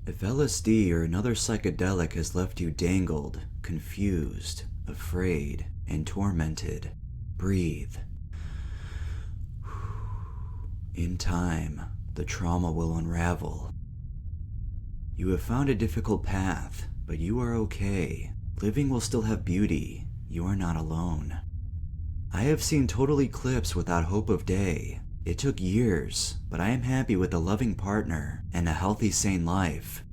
If LSD or another psychedelic has left you dangled, confused, afraid, and tormented, breathe. In time, the trauma will unravel. You have found a difficult path, but you are okay. Living will still have beauty. You are not alone. I have seen total eclipse without hope of day. It took years, but I am happy with a loving partner and a healthy, sane life.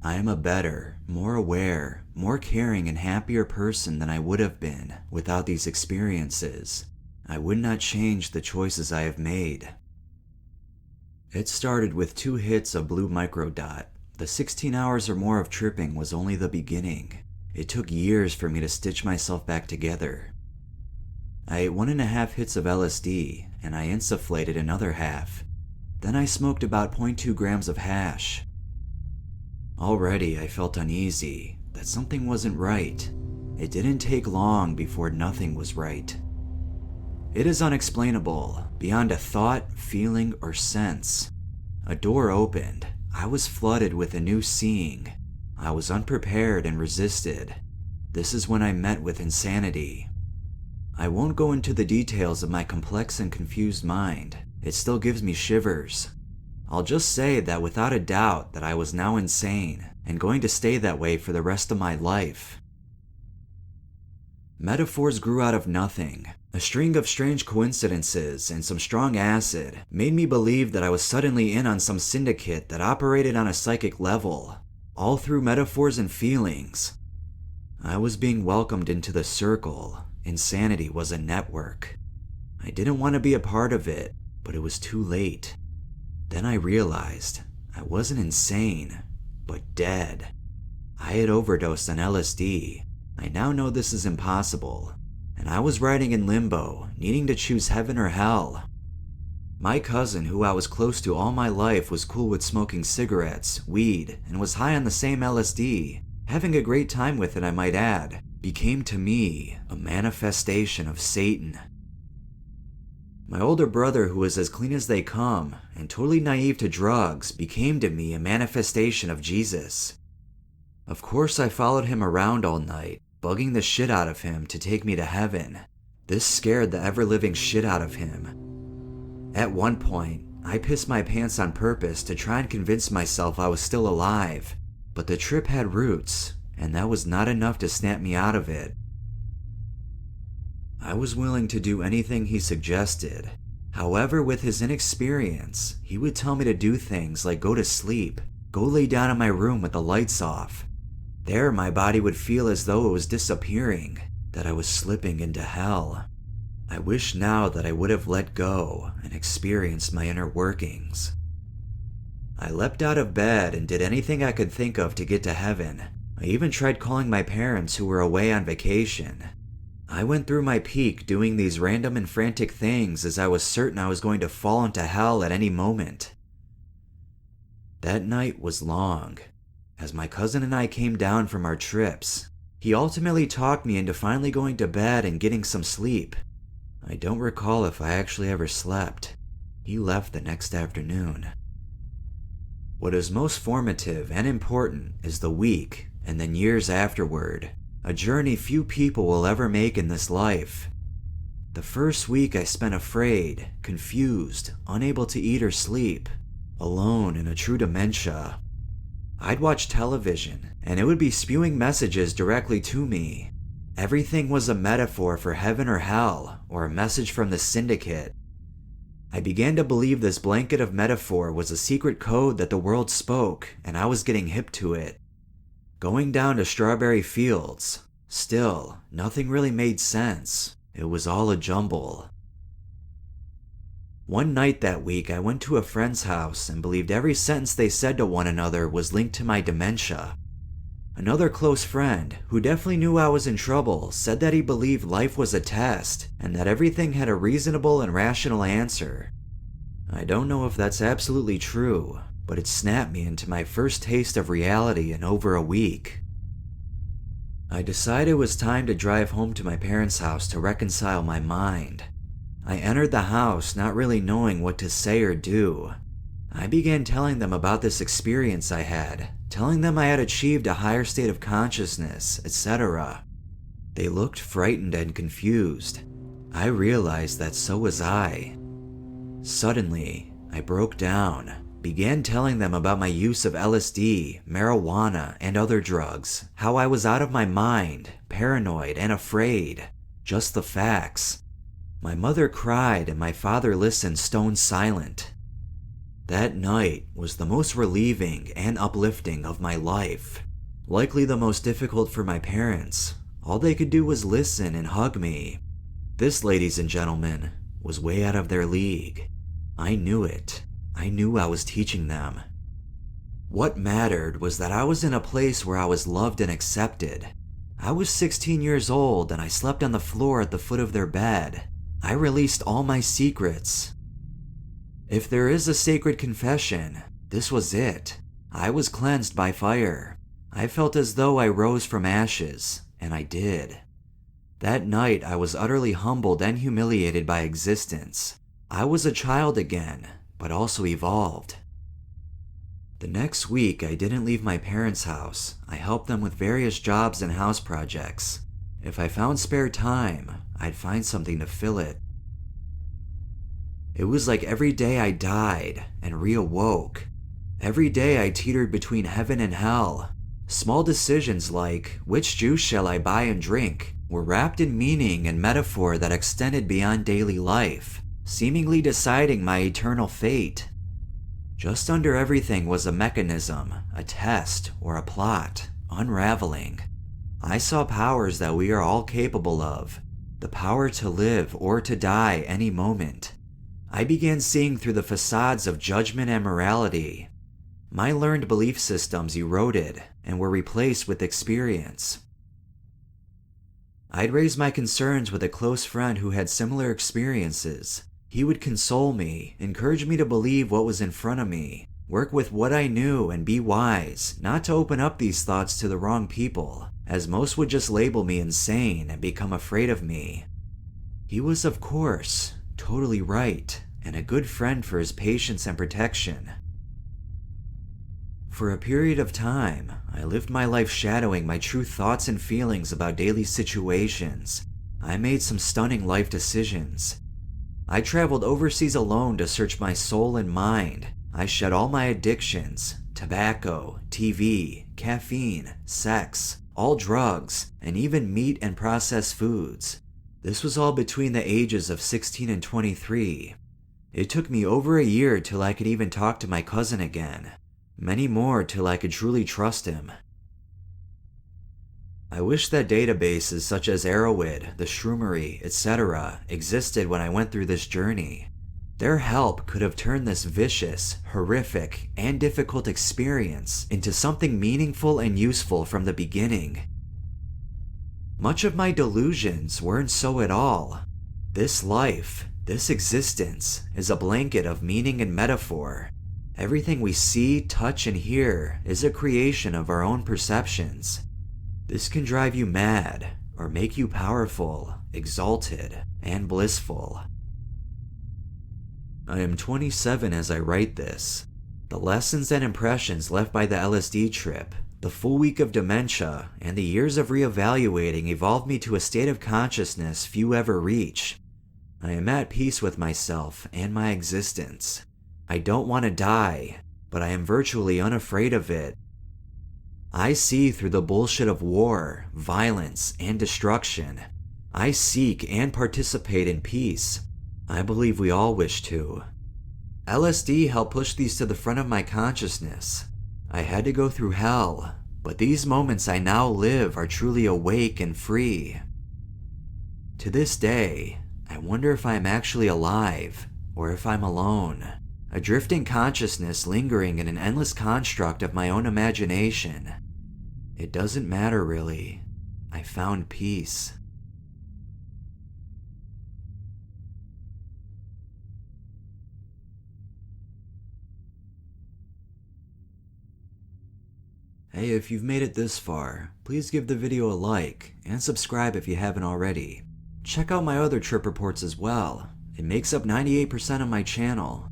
I am a better, more aware, more caring and happier person than I would have been without these experiences. I would not change the choices I have made. It started with 2 hits of blue microdot. The 16 hours or more of tripping was only the beginning. It took years for me to stitch myself back together. I ate 1.5 hits of LSD, and I insufflated another half. Then I smoked about 0.2 grams of hash. Already I felt uneasy, that something wasn't right. It didn't take long before nothing was right. It is unexplainable, beyond a thought, feeling, or sense. A door opened. I was flooded with a new seeing. I was unprepared and resisted. This is when I met with insanity. I won't go into the details of my complex and confused mind. It still gives me shivers. I'll just say that without a doubt that I was now insane and going to stay that way for the rest of my life. Metaphors grew out of nothing. A string of strange coincidences and some strong acid made me believe that I was suddenly in on some syndicate that operated on a psychic level, all through metaphors and feelings. I was being welcomed into the circle. Insanity was a network. I didn't want to be a part of it, but it was too late. Then I realized I wasn't insane, but dead. I had overdosed on LSD. I now know this is impossible, and I was riding in limbo, needing to choose heaven or hell. My cousin, who I was close to all my life, was cool with smoking cigarettes, weed, and was high on the same LSD, having a great time with it, I might add, became to me a manifestation of Satan. My older brother, who was as clean as they come and totally naive to drugs, became to me a manifestation of Jesus. Of course, I followed him around all night, bugging the shit out of him to take me to heaven. This scared the ever-living shit out of him. At one point, I pissed my pants on purpose to try and convince myself I was still alive, but the trip had roots, and that was not enough to snap me out of it. I was willing to do anything he suggested. However, with his inexperience, he would tell me to do things like go to sleep, go lay down in my room with the lights off. There, my body would feel as though it was disappearing, that I was slipping into hell. I wish now that I would have let go and experienced my inner workings. I leapt out of bed and did anything I could think of to get to heaven. I even tried calling my parents who were away on vacation. I went through my peak doing these random and frantic things as I was certain I was going to fall into hell at any moment. That night was long. As my cousin and I came down from our trips, he ultimately talked me into finally going to bed and getting some sleep. I don't recall if I actually ever slept. He left the next afternoon. What is most formative and important is the week and then years afterward, a journey few people will ever make in this life. The first week I spent afraid, confused, unable to eat or sleep, alone in a true dementia. I'd watch television, and it would be spewing messages directly to me. Everything was a metaphor for heaven or hell, or a message from the syndicate. I began to believe this blanket of metaphor was a secret code that the world spoke, and I was getting hip to it. Going down to strawberry fields. Still, nothing really made sense. It was all a jumble. One night that week, I went to a friend's house and believed every sentence they said to one another was linked to my dementia. Another close friend, who definitely knew I was in trouble, said that he believed life was a test and that everything had a reasonable and rational answer. I don't know if that's absolutely true, but it snapped me into my first taste of reality in over a week. I decided it was time to drive home to my parents' house to reconcile my mind. I entered the house not really knowing what to say or do. I began telling them about this experience I had, telling them I had achieved a higher state of consciousness, etc. They looked frightened and confused. I realized that so was I. Suddenly, I broke down, began telling them about my use of LSD, marijuana, and other drugs, how I was out of my mind, paranoid, and afraid. Just the facts. My mother cried and my father listened stone silent. That night was the most relieving and uplifting of my life. Likely the most difficult for my parents. All they could do was listen and hug me. This, ladies and gentlemen, was way out of their league. I knew it. I knew I was teaching them. What mattered was that I was in a place where I was loved and accepted. I was 16 years old and I slept on the floor at the foot of their bed. I released all my secrets. If there is a sacred confession, this was it. I was cleansed by fire. I felt as though I rose from ashes, and I did. That night I was utterly humbled and humiliated by existence. I was a child again, but also evolved. The next week I didn't leave my parents' house. I helped them with various jobs and house projects. If I found spare time, I'd find something to fill it. It was like every day I died and reawoke. Every day I teetered between heaven and hell. Small decisions like, which juice shall I buy and drink, were wrapped in meaning and metaphor that extended beyond daily life, seemingly deciding my eternal fate. Just under everything was a mechanism, a test, or a plot, unraveling. I saw powers that we are all capable of, the power to live or to die any moment. I began seeing through the facades of judgment and morality. My learned belief systems eroded and were replaced with experience. I'd raise my concerns with a close friend who had similar experiences. He would console me, encourage me to believe what was in front of me, work with what I knew and be wise, not to open up these thoughts to the wrong people, as most would just label me insane and become afraid of me. He was, of course, totally right, and a good friend for his patience and protection. For a period of time, I lived my life shadowing my true thoughts and feelings about daily situations. I made some stunning life decisions. I traveled overseas alone to search my soul and mind. I shed all my addictions, tobacco, TV, caffeine, sex, all drugs, and even meat and processed foods. This was all between the ages of 16 and 23. It took me over a year till I could even talk to my cousin again. Many more till I could truly trust him. I wish that databases such as Arrowhead, the Shroomery, etc. existed when I went through this journey. Their help could have turned this vicious, horrific, and difficult experience into something meaningful and useful from the beginning. Much of my delusions weren't so at all. This life, this existence, is a blanket of meaning and metaphor. Everything we see, touch, and hear is a creation of our own perceptions. This can drive you mad, or make you powerful, exalted, and blissful. I am 27 as I write this. The lessons and impressions left by the LSD trip, the full week of dementia, and the years of reevaluating evolved me to a state of consciousness few ever reach. I am at peace with myself and my existence. I don't want to die, but I am virtually unafraid of it. I see through the bullshit of war, violence, and destruction. I seek and participate in peace. I believe we all wish to. LSD helped push these to the front of my consciousness. I had to go through hell, but these moments I now live are truly awake and free. To this day, I wonder if I am actually alive, or if I'm alone. A drifting consciousness lingering in an endless construct of my own imagination. It doesn't matter really. I found peace. Hey, if you've made it this far, please give the video a like and subscribe if you haven't already. Check out my other trip reports as well. It makes up 98% of my channel.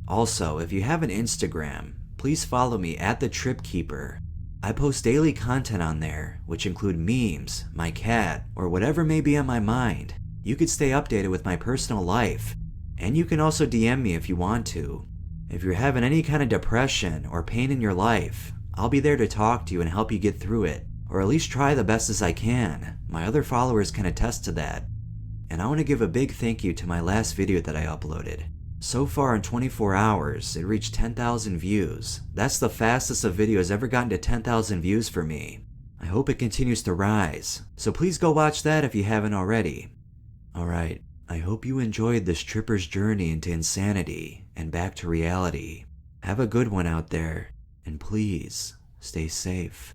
Also, if you have an Instagram, please follow me at the Trip Keeper. I post daily content on there, which include memes, my cat, or whatever may be on my mind. You could stay updated with my personal life, and you can also DM me if you want to. If you're having any kind of depression or pain in your life, I'll be there to talk to you and help you get through it, or at least try the best as I can. My other followers can attest to that. And I want to give a big thank you to my last video that I uploaded. So far in 24 hours, it reached 10,000 views. That's the fastest a video has ever gotten to 10,000 views for me. I hope it continues to rise, so please go watch that if you haven't already. Alright, I hope you enjoyed this tripper's journey into insanity and back to reality. Have a good one out there, and please, stay safe.